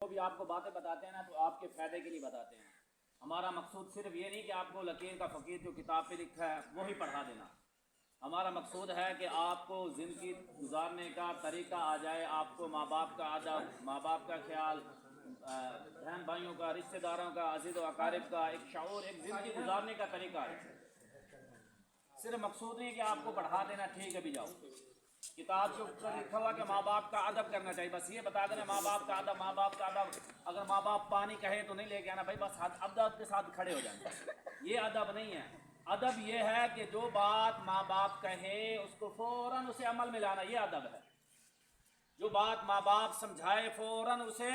جو بھی آپ کو باتیں بتاتے ہیں نا تو آپ کے فائدے کے لیے بتاتے ہیں. ہمارا مقصود صرف یہ نہیں کہ آپ کو لکیر کا فقیر جو کتاب پہ لکھا ہے وہی پڑھا دینا. ہمارا مقصود ہے کہ آپ کو زندگی گزارنے کا طریقہ آ جائے, آپ کو ماں باپ کا ادب, ماں باپ کا خیال, بہن بھائیوں کا, رشتہ داروں کا, عزیز و اقارب کا ایک شعور, ایک زندگی گزارنے کا طریقہ ہے. صرف مقصود نہیں کہ آپ کو پڑھا دینا ٹھیک ہے بھی جاؤ. کتاب کے اوپر لکھا ہوا کہ ماں باپ کا ادب کرنا چاہیے, بس یہ بتا دینا ماں باپ کا ادب, ماں باپ کا ادب. اگر ماں باپ پانی کہے تو نہیں لے کے آنا بھائی, بس ادب کے ساتھ کھڑے ہو جائیں. یہ ادب نہیں ہے. ادب یہ ہے کہ جو بات ماں باپ کہے اس کو فوراً اسے عمل میں لانا, یہ ادب ہے. جو بات ماں باپ سمجھائے فوراً اسے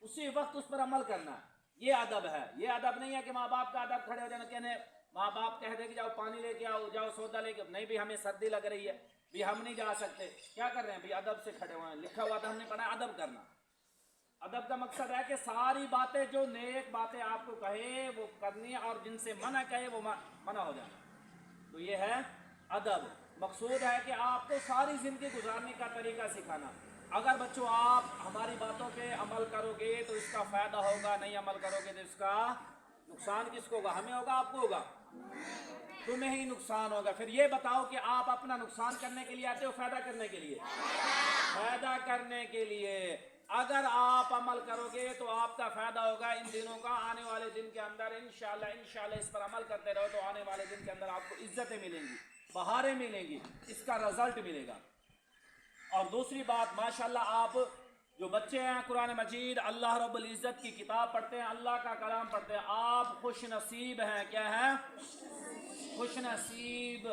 اسی وقت اس پر عمل کرنا, یہ ادب ہے. یہ ادب نہیں ہے کہ ماں باپ کا ادب کھڑے ہو جانا, کہنے ماں باپ کہہ دے کہ جاؤ پانی لے کے آؤ, جاؤ سودا لے کے, نہیں بھی ہمیں سردی لگ رہی ہے بھی ہم نہیں جا سکتے. کیا کر رہے ہیں بھی ادب سے کھڑے ہوئے ہیں, لکھا ہوا تھا ہم نے پڑھا ادب کرنا. ادب کا مقصد ہے کہ ساری باتیں جو نیک باتیں آپ کو کہے وہ کرنی, اور جن سے منع کہے وہ منع ہو جانا. تو یہ ہے ادب. مقصود ہے کہ آپ کو ساری زندگی گزارنے کا طریقہ سکھانا. اگر بچوں آپ ہماری باتوں پہ عمل کرو گے تو اس کا فائدہ ہوگا, نہیں عمل کرو گے تو اس کا نقصان کس کو ہوگا؟ ہمیں ہوگا, آپ کو ہوگا؟ تمہیں ہی نقصان ہوگا. پھر یہ بتاؤ کہ آپ اپنا نقصان کرنے کے لیے آتے ہو فائدہ کرنے کے لیے؟ فائدہ کرنے کے لیے. اگر آپ عمل کرو گے تو آپ کا فائدہ ہوگا ان دنوں کا, آنے والے دن کے اندر انشاءاللہ اس پر عمل کرتے رہو تو آنے والے دن کے اندر آپ کو عزتیں ملیں گی, بہاریں ملیں گی, اس کا رزلٹ ملے گا. اور دوسری بات, ماشاءاللہ آپ جو بچے ہیں قرآن مجید اللہ رب العزت کی کتاب پڑھتے ہیں, اللہ کا کلام پڑھتے ہیں, آپ خوش نصیب ہیں. کیا ہیں؟ خوش نصیب.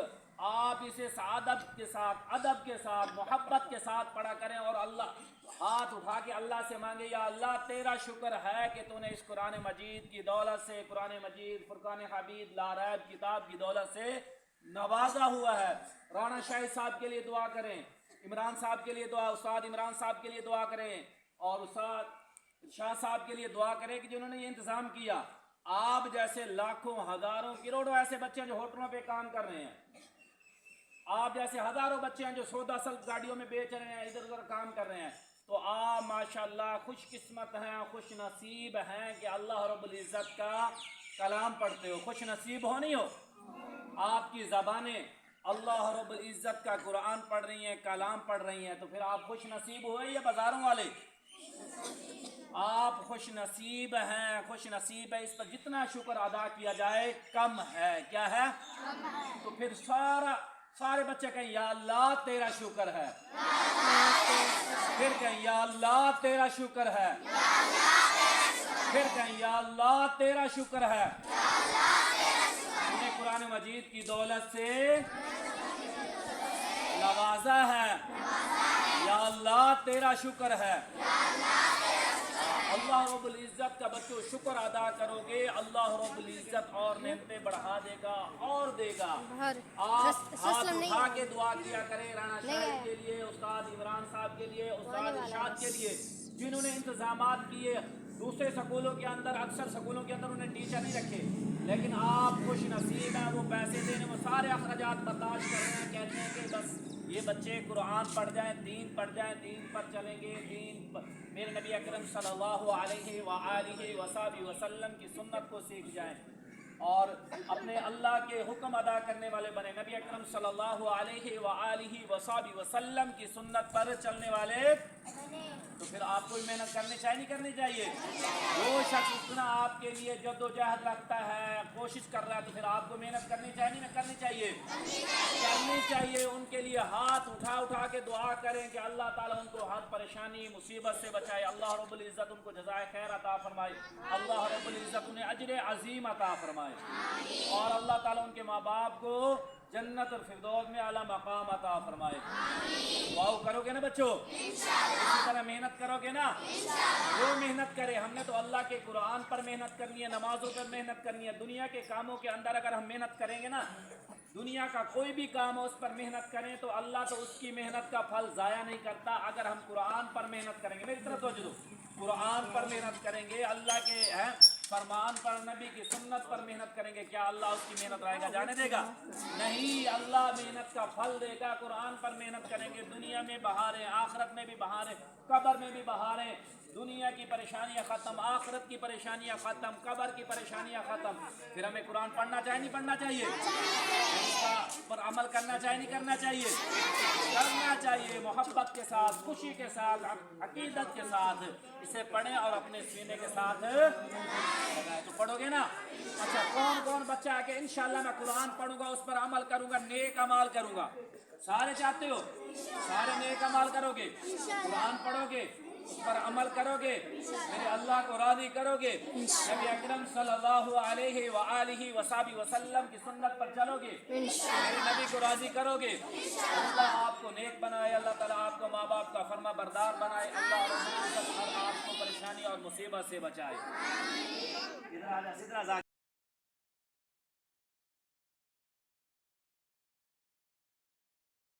آپ اسے ادب کے ساتھ محبت کے ساتھ پڑھا کریں, اور اللہ ہاتھ اٹھا کے اللہ سے مانگے, یا اللہ تیرا شکر ہے کہ تو نے اس قرآن مجید کی دولت سے, قرآن مجید فرقان حمید لا ریب کتاب کی دولت سے نوازا ہوا ہے. رانا شاہد صاحب کے لیے دعا کریں, عمران صاحب کے لیے دعا, استاد عمران صاحب کے لیے دعا کریں, اور استاد شاہ صاحب کے لیے دعا کریں کہ جنہوں نے یہ انتظام کیا. آپ جیسے لاکھوں ہزاروں کروڑوں ایسے بچے ہیں جو ہوٹلوں پہ کام کر رہے ہیں, آپ جیسے ہزاروں بچے ہیں جو سودا سلف گاڑیوں میں بیچ رہے ہیں, ادھر ادھر کام کر رہے ہیں. تو آپ ماشاءاللہ خوش قسمت ہیں, خوش نصیب ہیں کہ اللہ رب العزت کا کلام پڑھتے ہو. خوش نصیب ہو نہیں ہو؟ آپ کی زبانیں اللہ رب العزت کا قرآن پڑھ رہی ہیں, کلام پڑھ رہی ہیں, تو پھر آپ خوش نصیب ہوئے یا بازاروں والے؟ آپ خوش نصیب ہیں, خوش نصیب ہے. اس پر جتنا شکر ادا کیا جائے کم ہے. کیا ہے؟ تو پھر سارے بچے کہیں یا اللہ تیرا شکر ہے, پھر کہیں یا اللہ تیرا شکر ہے, پھر کہیں یا اللہ تیرا شکر ہے. انہیں قرآن مجید کی دولت سے نوازا ہے, یا اللہ تیرا شکر ہے. اللہ رب العزت کا بچوں شکر ادا کرو گے, اللہ رب العزت اور نعمتیں بڑھا دے گا اور دے گا. آپ ہاتھ اٹھا کے دعا کیا کریں رانا شاہد کے لیے, استاد عمران صاحب کے لیے, استاد ارشاد کے لیے, جنہوں نے انتظامات کیے. دوسرے سکولوں کے اندر, اکثر سکولوں کے اندر انہیں ٹیچر نہیں رکھے, لیکن آپ خوش نصیب ہیں, وہ پیسے دینے, وہ سارے اخراجات برداشت کر رہے ہیں. کہتے ہیں کہ بس یہ بچے قرآن پڑھ جائیں, دین پڑھ جائیں, دین پر چلیں گے, دین پر میرے نبی اکرم صلی اللہ علیہ وآلہ وسلم کی سنت کو سیکھ جائیں, اور اپنے اللہ کے حکم ادا کرنے والے بنے. نبی اکرم صلی اللہ علیہ وآلہ وسلم کی سنت پر چلنے والے. تو پھر آپ کو محنت کرنی چاہیے نہیں کرنی چاہیے؟ جو شخص اتنا آپ کے لیے جد و جہد رکھتا ہے, کوشش کر رہا ہے, تو پھر آپ کو محنت کرنی چاہیے نہیں کرنی چاہیے؟ کرنی چاہیے. ان کے لیے ہاتھ اٹھا کے دعا کریں کہ اللہ تعالیٰ ان کو ہر پریشانی مصیبت سے بچائے, اللہ رب العزت ان کو جزائے خیر عطا فرمائے, اللہ رب العزت انہیں اجر عظیم عطا فرمائے, اور اللہ تعالیٰ ان کے ماں باپ کو جنت الفردوس میں اعلیٰ مقام عطا فرمائے. دعا کرو گے نا بچوں؟ اسی طرح محنت کرو گے نا؟ جو محنت کرے, ہم نے تو اللہ کے قرآن پر محنت کرنی ہے, نمازوں پر محنت کرنی ہے. دنیا کے کاموں کے اندر اگر ہم محنت کریں گے نا, دنیا کا کوئی بھی کام ہو اس پر محنت کریں تو اللہ تو اس کی محنت کا پھل ضائع نہیں کرتا. اگر ہم قرآن پر محنت کریں گے, میری طرف توجہ دو, قرآن پر محنت کریں گے, اللہ کے فرمان پر, نبی کی سنت پر محنت کریں گے, کیا اللہ اس کی محنت رائے گا جانے دے گا؟ نہیں, اللہ محنت کا پھل دے گا. قرآن پر محنت کریں گے, دنیا میں بہاریں, آخرت میں بھی بہاریں, قبر میں بھی بہاریں. دنیا دنیا کی پریشانیاں ختم، آخرت کی پریشانیاں ختم، قبر کی پریشانیاں ختم، پھر ہمیں قرآن پڑھنا چاہیے نہیں پڑھنا چاہیے؟ اس کا پر عمل کرنا چاہیے نہیں کرنا چاہیے؟ کرنا چاہیے، محبت کے ساتھ، خوشی کے ساتھ، عقیدت کے ساتھ اسے پڑھیں اور اپنے سینے کے ساتھ لگائیں۔ تو پڑھو گے نا؟ اچھا، کون کون بچہ ہے کہ انشاءاللہ میں قرآن پڑھوں گا، اس پر عمل کروں گا، نیک اعمال کروں گا؟ سارے چاہتے ہو؟ سارے نیک اعمال کرو گے، قرآن پڑھو گے، اس پر عمل کرو گے، میرے اللہ کو راضی کرو گے، نبی اکرم صلی اللہ علیہ وآلہ وصحبہ وسلم کی سنت پر چلو گے، میرے نبی کو راضی کرو گے، اللہ آپ کو نیک بنائے، اللہ تعالیٰ آپ کو ماں باپ کا فرما بردار بنائے، اللہ رب العزت ہر آپ کو پریشانی اور مصیبت سے بچائے۔